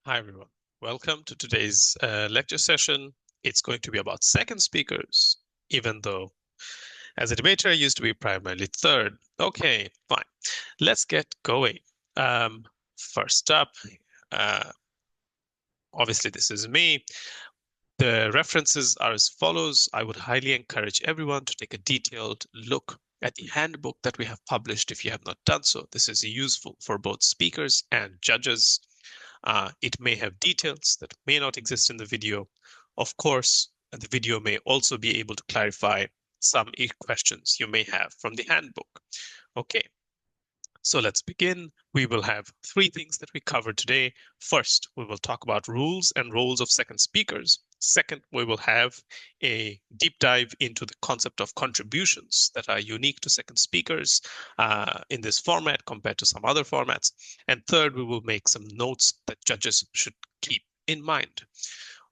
Hi, everyone. Welcome to today's lecture session. It's going to be about second speakers, even though as a debater, I used to be primarily third. Okay, fine. Let's get going. First up, uh, obviously, this is me. The references are as follows. I would highly encourage everyone to take a detailed look at the handbook that we have published if you have not done so. This is useful for both speakers and judges. It may have details that may not exist in the video. Of course, the video may also be able to clarify some questions you may have from the handbook. Okay, so let's begin. We will have three things that we cover today. First, we will talk about rules and roles of second speakers. Second, we will have a deep dive into the concept of contributions that are unique to second speakers in this format compared to some other formats. And third, we will make some notes that judges should keep in mind.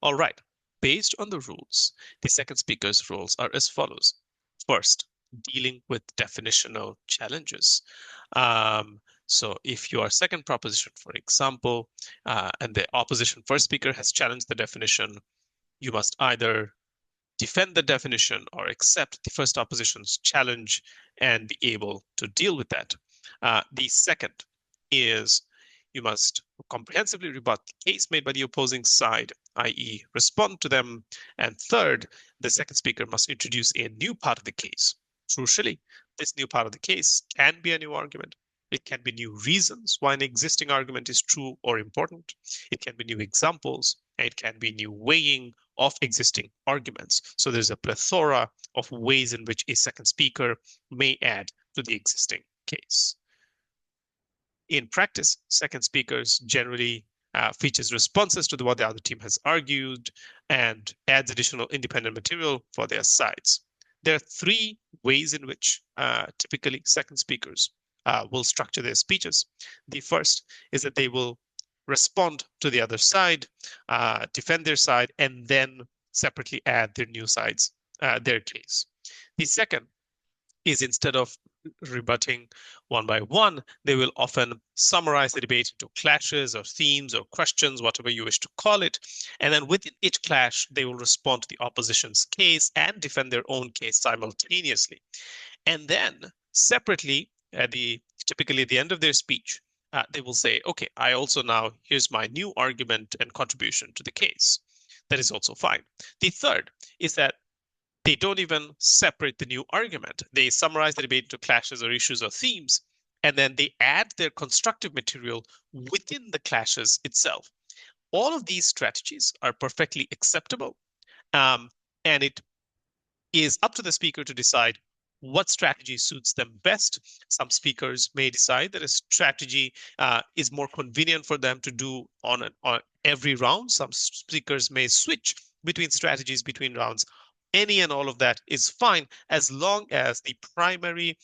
All right, based on the rules, the second speaker's roles are as follows. First, dealing with definitional challenges. So if you are second proposition, for example, and the opposition first speaker has challenged the definition, you must either defend the definition or accept the first opposition's challenge and be able to deal with that. The second is you must comprehensively rebut the case made by the opposing side, i.e. respond to them. And third, the second speaker must introduce a new part of the case. Crucially, this new part of the case can be a new argument. It can be new reasons why an existing argument is true or important. It can be new examples, and it can be new weighing of existing arguments. So there's a plethora of ways in which a second speaker may add to the existing case. In practice, second speakers generally features responses to what the other team has argued and adds additional independent material for their sides. There are three ways in which typically second speakers will structure their speeches. The first is that they will respond to the other side, defend their side, and then separately add their new sides, their case. The second is instead of rebutting one by one, they will often summarize the debate into clashes or themes or questions, whatever you wish to call it. And then within each clash, they will respond to the opposition's case and defend their own case simultaneously. And then separately, typically at the end of their speech, they will say, okay, I also now, here's my new argument and contribution to the case. That is also fine. The third is that they don't even separate the new argument. They summarize the debate into clashes or issues or themes, and then they add their constructive material within the clashes itself. All of these strategies are perfectly acceptable, and it is up to the speaker to decide what strategy suits them best. Some speakers may decide that a strategy is more convenient for them to do on every round. Some speakers may switch between strategies between rounds. Any and all of that is fine as long as the primary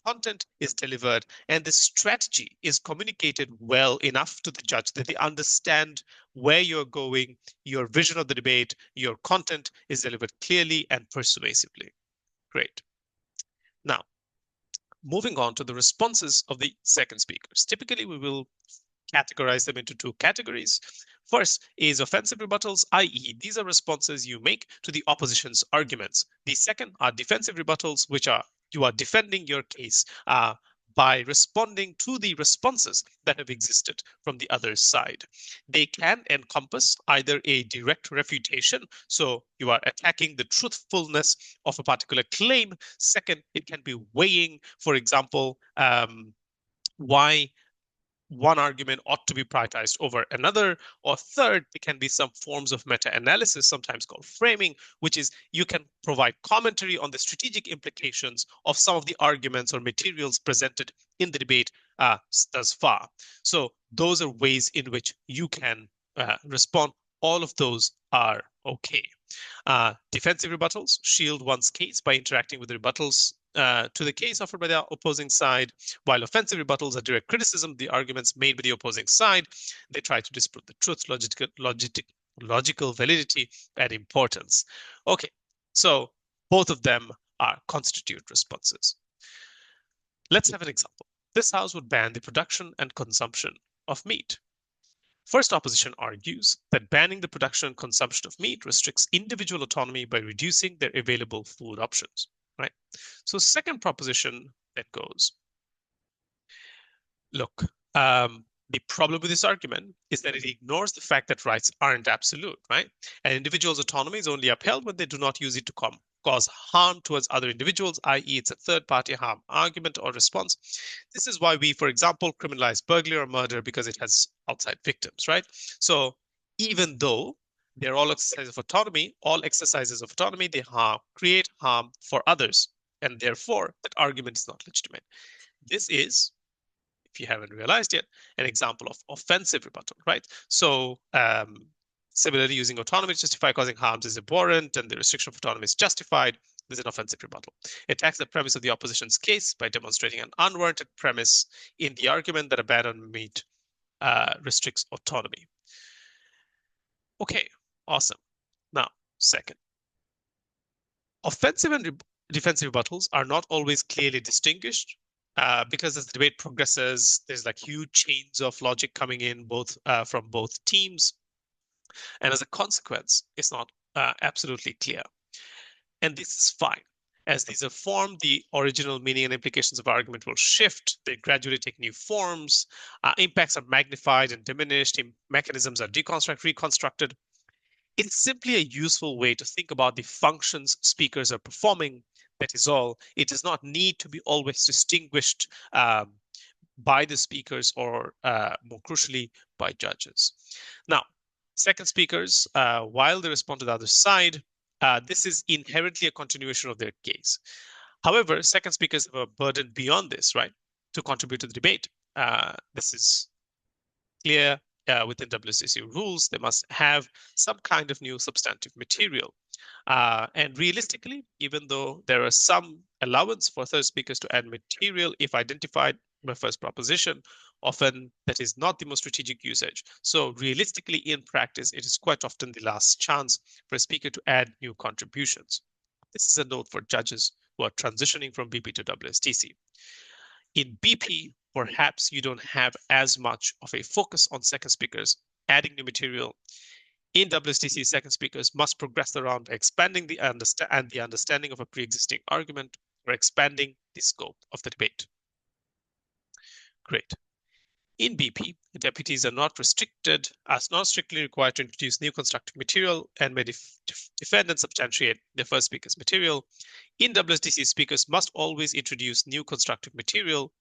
content is delivered and the strategy is communicated well enough to the judge that they understand where you're going, your vision of the debate, your content is delivered clearly and persuasively. Great. Now, moving on to the responses of the second speakers. Typically, we will categorize them into two categories. First is offensive rebuttals, i.e., these are responses you make to the opposition's arguments. The second are defensive rebuttals, which are you are defending your case by responding to the responses that have existed from the other side. They can encompass either a direct refutation, so you are attacking the truthfulness of a particular claim. Second, it can be weighing, for example, why one argument ought to be prioritized over another. Or third, there can be some forms of meta-analysis, sometimes called framing, which is you can provide commentary on the strategic implications of some of the arguments or materials presented in the debate thus far. So those are ways in which you can respond. All of those are okay. Defensive rebuttals shield one's case by interacting with the rebuttals to the case offered by the opposing side, while offensive rebuttals are direct criticism of the arguments made by the opposing side. They try to disprove the truth, logical validity, and importance. Okay, so both of them are constitute responses. Let's have an example. This house would ban the production and consumption of meat. First opposition argues that banning the production and consumption of meat restricts individual autonomy by reducing their available food options, right? So second proposition that goes, look, the problem with this argument is that it ignores the fact that rights aren't absolute, right? An individual's autonomy is only upheld when they do not use it to cause harm towards other individuals, i.e., it's a third-party harm argument or response. This is why we, for example, criminalize burglary or murder because it has outside victims, right? So even though they're all exercises of autonomy, they create harm for others, and therefore that argument is not legitimate. This is, if you haven't realized yet, an example of offensive rebuttal, right? So similarly, using autonomy to justify causing harms is abhorrent and the restriction of autonomy is justified. There's an offensive rebuttal. It attacks the premise of the opposition's case by demonstrating an unwarranted premise in the argument that a ban on meat restricts autonomy. Okay, awesome. Now, second, offensive and defensive rebuttals are not always clearly distinguished. Because as the debate progresses, there's like huge chains of logic coming in from both teams. And as a consequence, it's not absolutely clear. And this is fine. As these are formed, the original meaning and implications of argument will shift. They gradually take new forms. Impacts are magnified and diminished. Mechanisms are reconstructed. It's simply a useful way to think about the functions speakers are performing. That is all. It does not need to be always distinguished by the speakers or, more crucially, by judges. Now, second speakers, while they respond to the other side, this is inherently a continuation of their case. However, second speakers have a burden beyond this, right, to contribute to the debate. This is clear within WSTC rules. They must have some kind of new substantive material. And realistically, even though there are some allowance for third speakers to add material if identified by first proposition, often that is not the most strategic usage. So realistically, in practice, it is quite often the last chance for a speaker to add new contributions. This is a note for judges who are transitioning from BP to WSTC. In BP, perhaps you don't have as much of a focus on second speakers adding new material. In WSTC, second speakers must progress the round by expanding the understanding of a pre-existing argument or expanding the scope of the debate. Great. In BP, the deputies are not strictly required to introduce new constructive material and may defend and substantiate their first speaker's material. In WSTC, speakers must always introduce new constructive material.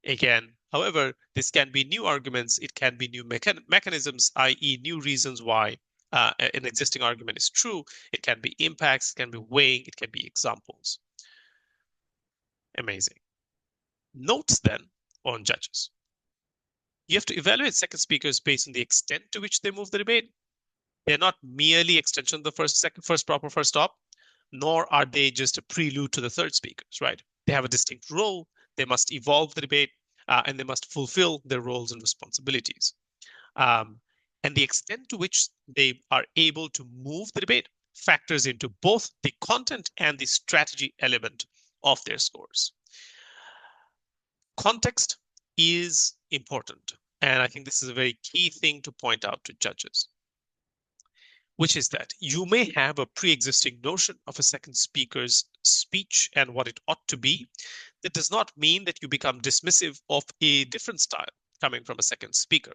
Again, however, this can be new arguments, it can be new mechanisms, i.e. new reasons why an existing argument is true. It can be impacts, it can be weighing, it can be examples. Amazing. Notes then on judges. You have to evaluate second speakers based on the extent to which they move the debate. They're not merely extension of the first stop, nor are they just a prelude to the third speakers, right? They have a distinct role. They must evolve the debate and they must fulfill their roles and responsibilities. And the extent to which they are able to move the debate factors into both the content and the strategy element of their scores. Context is important, and I think this is a very key thing to point out to judges, which is that you may have a pre-existing notion of a second speaker's speech and what it ought to be. That does not mean that you become dismissive of a different style coming from a second speaker.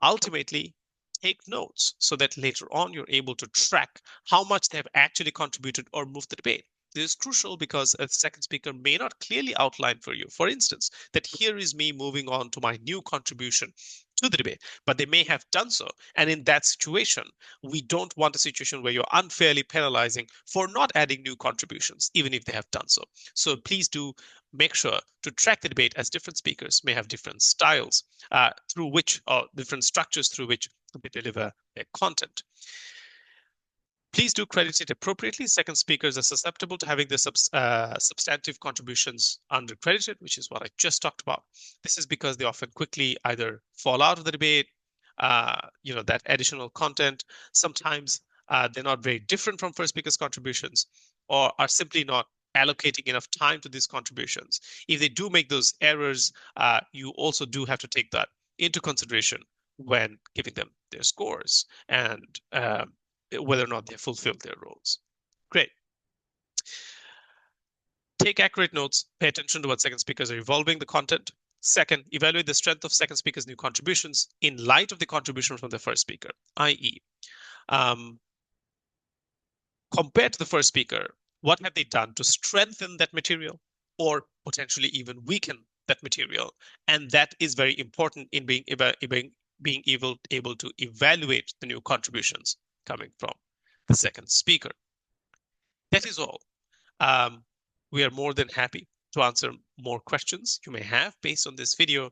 Ultimately, take notes so that later on you're able to track how much they have actually contributed or moved the debate. This is crucial because a second speaker may not clearly outline for you, for instance, that here is me moving on to my new contribution to the debate, but they may have done so. And in that situation, we don't want a situation where you're unfairly penalizing for not adding new contributions, even if they have done so. So please do make sure to track the debate, as different speakers may have different styles different structures through which they deliver their content. Please do credit it appropriately. Second speakers are susceptible to having their substantive contributions undercredited, which is what I just talked about. This is because they often quickly either fall out of the debate, that additional content. Sometimes they're not very different from first speaker's contributions, or are simply not allocating enough time to these contributions. If they do make those errors, you also do have to take that into consideration when giving them their scores and whether or not they fulfilled their roles. Great. Take accurate notes. Pay attention to what second speakers are evolving the content. Second, evaluate the strength of second speaker's new contributions in light of the contribution from the first speaker, i.e., compared to the first speaker, what have they done to strengthen that material or potentially even weaken that material? And that is very important in being able to evaluate the new contributions coming from the second speaker. That is all. We are more than happy to answer more questions you may have based on this video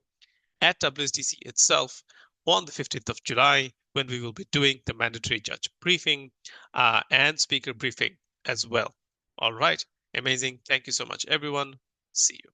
at WSDC itself on the 15th of July, when we will be doing the mandatory judge briefing and speaker briefing as well. All right, amazing. Thank you so much, everyone. See you.